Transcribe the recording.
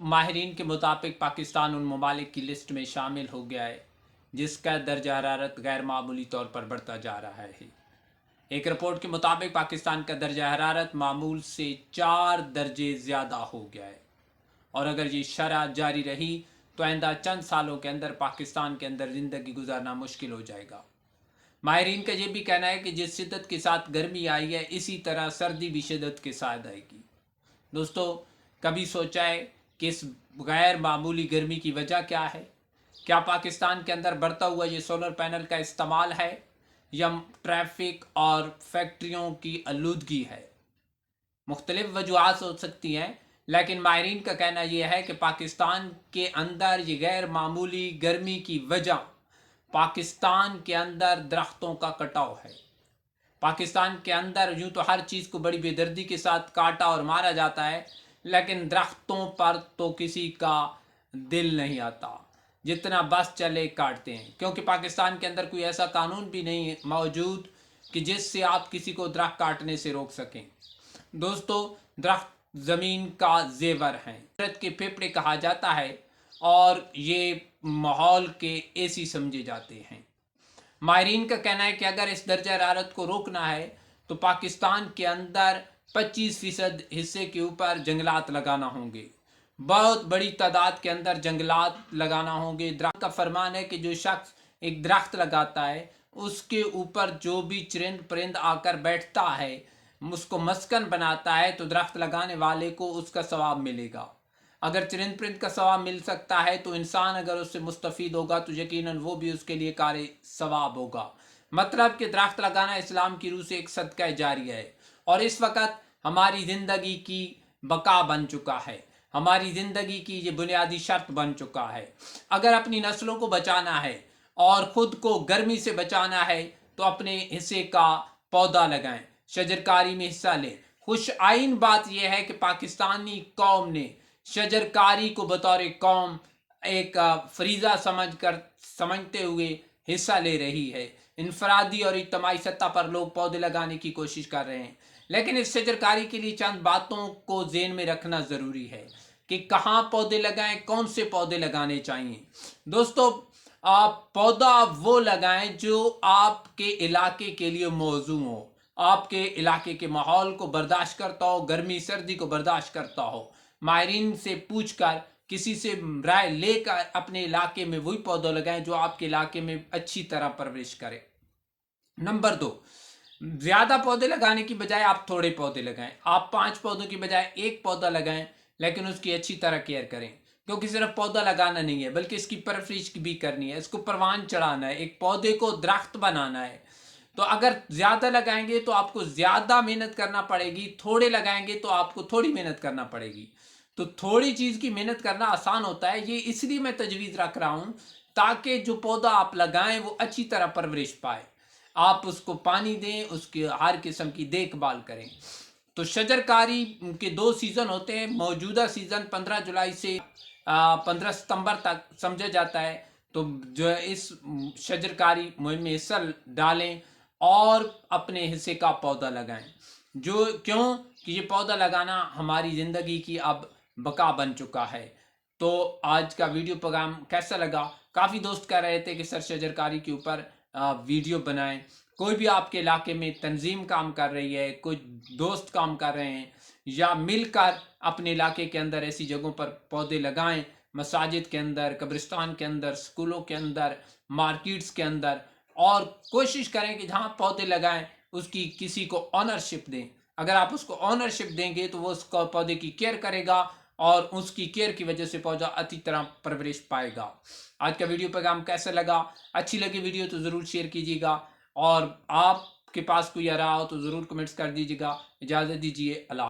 माहिरीन के मुताबिक पाकिस्तान उन ममालिक की लिस्ट में शामिल हो गया है जिसका दर्जा हरारत गैर मामूली तौर पर बढ़ता जा रहा है। एक रिपोर्ट के मुताबिक पाकिस्तान का दर्जा हरारत मामूल से 4 दर्जे ज़्यादा हो गया है और अगर ये शरह जारी रही तो आइंदा चंद सालों के अंदर पाकिस्तान के अंदर ज़िंदगी गुजारना मुश्किल हो जाएगा। माहिरीन का ये भी कहना है कि जिस शिद्दत के साथ गर्मी आई है इसी तरह सर्दी भी शिद्दत के साथ आएगी। दोस्तों, कभी सोचा है कि इस गैर मामूली गर्मी की वजह क्या है? क्या पाकिस्तान के अंदर बढ़ता हुआ ये सोलर पैनल का इस्तेमाल है या ट्रैफिक और फैक्ट्रियों की आलूदगी है? मुख्तलिफ वजूहात हो सकती हैं, लेकिन माहिरीन का कहना यह है कि पाकिस्तान के अंदर ये गैर मामूली गर्मी की वजह पाकिस्तान के अंदर दरख्तों का कटाव है। पाकिस्तान के अंदर यूँ तो हर चीज़ को बड़ी बेदर्दी के साथ काटा और मारा जाता है, लेकिन दरख्तों पर तो किसी का दिल नहीं आता, जितना बस चले काटते हैं, क्योंकि पाकिस्तान के अंदर कोई ऐसा कानून भी नहीं मौजूद कि जिससे आप किसी को दरख्त काटने से रोक सकें। दोस्तों, दरख्त ज़मीन का जेवर हैं, कुदरत के फेफड़े कहा जाता है और ये माहौल के एसी समझे जाते हैं। माहिरीन का कहना है कि अगर इस दर्जा हरारत को रोकना है तो पाकिस्तान के अंदर 25% हिस्से के ऊपर जंगलात लगाना होंगे, बहुत बड़ी तादाद के अंदर जंगलात लगाना होंगे। दरख्त का फरमान है कि जो शख्स एक दरख्त लगाता है उसके ऊपर जो भी चरिंद परिंद आकर बैठता है, उसको मस्कन बनाता है, तो दरख्त लगाने वाले को उसका सवाब मिलेगा। अगर चरिंद परिंद का सवाब मिल सकता है तो इंसान अगर उससे मुस्तफ़ीद होगा तो यकीनन वो भी उसके लिए कार सवाब होगा। मतलब कि दरख्त लगाना इस्लाम की रूह से एक सदका जारिया है और इस वक्त हमारी ज़िंदगी की बका बन चुका है, हमारी ज़िंदगी की ये बुनियादी शर्त बन चुका है। अगर अपनी नस्लों को बचाना है और ख़ुद को गर्मी से बचाना है तो अपने हिस्से का पौधा लगाएं, शजरकारी में हिस्सा लें। खुश आइन बात यह है कि पाकिस्तानी कौम ने शजरकारी को बतौर कौम एक फरीज़ा समझते हुए हिस्सा ले रही है। इनफरादी और इज्तमाही सतह पर लोग पौधे लगाने की कोशिश कर रहे हैं, लेकिन इस शजरकारी के लिए चंद बातों को ज़हन में रखना ज़रूरी है कि कहाँ पौधे लगाएं, कौन से पौधे लगाने चाहिए। दोस्तों, आप पौधा वो लगाएं जो आपके इलाके के लिए मौजू हो, आपके इलाके के माहौल को बर्दाश्त करता हो, गर्मी सर्दी को बर्दाश्त करता हो। माहिरीन से पूछकर, किसी से राय लेकर अपने इलाके में वही पौधा लगाएं जो आपके इलाके में अच्छी तरह परवरिश करे। नंबर 2, ज़्यादा पौधे लगाने की बजाय आप थोड़े पौधे लगाएं। आप 5 पौधों की बजाय 1 पौधा लगाएं, लेकिन उसकी अच्छी तरह केयर करें, क्योंकि सिर्फ पौधा लगाना नहीं है बल्कि इसकी परवरिश भी करनी है, इसको परवान चढ़ाना है, एक पौधे को दरख्त बनाना है। तो अगर ज़्यादा लगाएंगे तो आपको ज़्यादा मेहनत करना पड़ेगी, थोड़े लगाएंगे तो आपको थोड़ी मेहनत करना पड़ेगी। तो थोड़ी चीज़ की मेहनत करना आसान होता है, ये इसलिए मैं तजवीज़ रख रहा हूँ ताकि जो पौधा आप लगाएं वो अच्छी तरह परवरिश पाए, आप उसको पानी दें, उसके हर किस्म की देखभाल करें। तो शजरकारी के 2 सीज़न होते हैं। मौजूदा सीज़न 15 जुलाई से 15 सितंबर तक समझा जाता है। तो जो इस शजरकारी मुहिम में हिस्सा डालें और अपने हिस्से का पौधा लगाएं। जो क्यों कि ये पौधा लगाना हमारी ज़िंदगी की अब बका बन चुका है। तो आज का वीडियो प्रोग्राम कैसा लगा? काफ़ी दोस्त कह रहे थे कि सर शजरकारी के ऊपर वीडियो बनाएं। कोई भी आपके इलाके में तंजीम काम कर रही है, कोई दोस्त काम कर रहे हैं, या मिलकर अपने इलाके के अंदर ऐसी जगहों पर पौधे लगाएं, मसाजिद के अंदर, कब्रिस्तान के अंदर, स्कूलों के अंदर, मार्केट्स के अंदर, और कोशिश करें कि जहाँ पौधे लगाएं उसकी किसी को ऑनरशिप दें। अगर आप उसको ऑनरशिप देंगे तो वो उसको पौधे की केयर करेगा और उसकी केयर की वजह से पौधा अच्छी तरह परवरिश पाएगा। आज का वीडियो पैगाम कैसा लगा? अच्छी लगी वीडियो तो ज़रूर शेयर कीजिएगा और आपके पास कोई आ रहा हो तो ज़रूर कमेंट्स कर दीजिएगा। इजाज़त दीजिए। अल्लाह।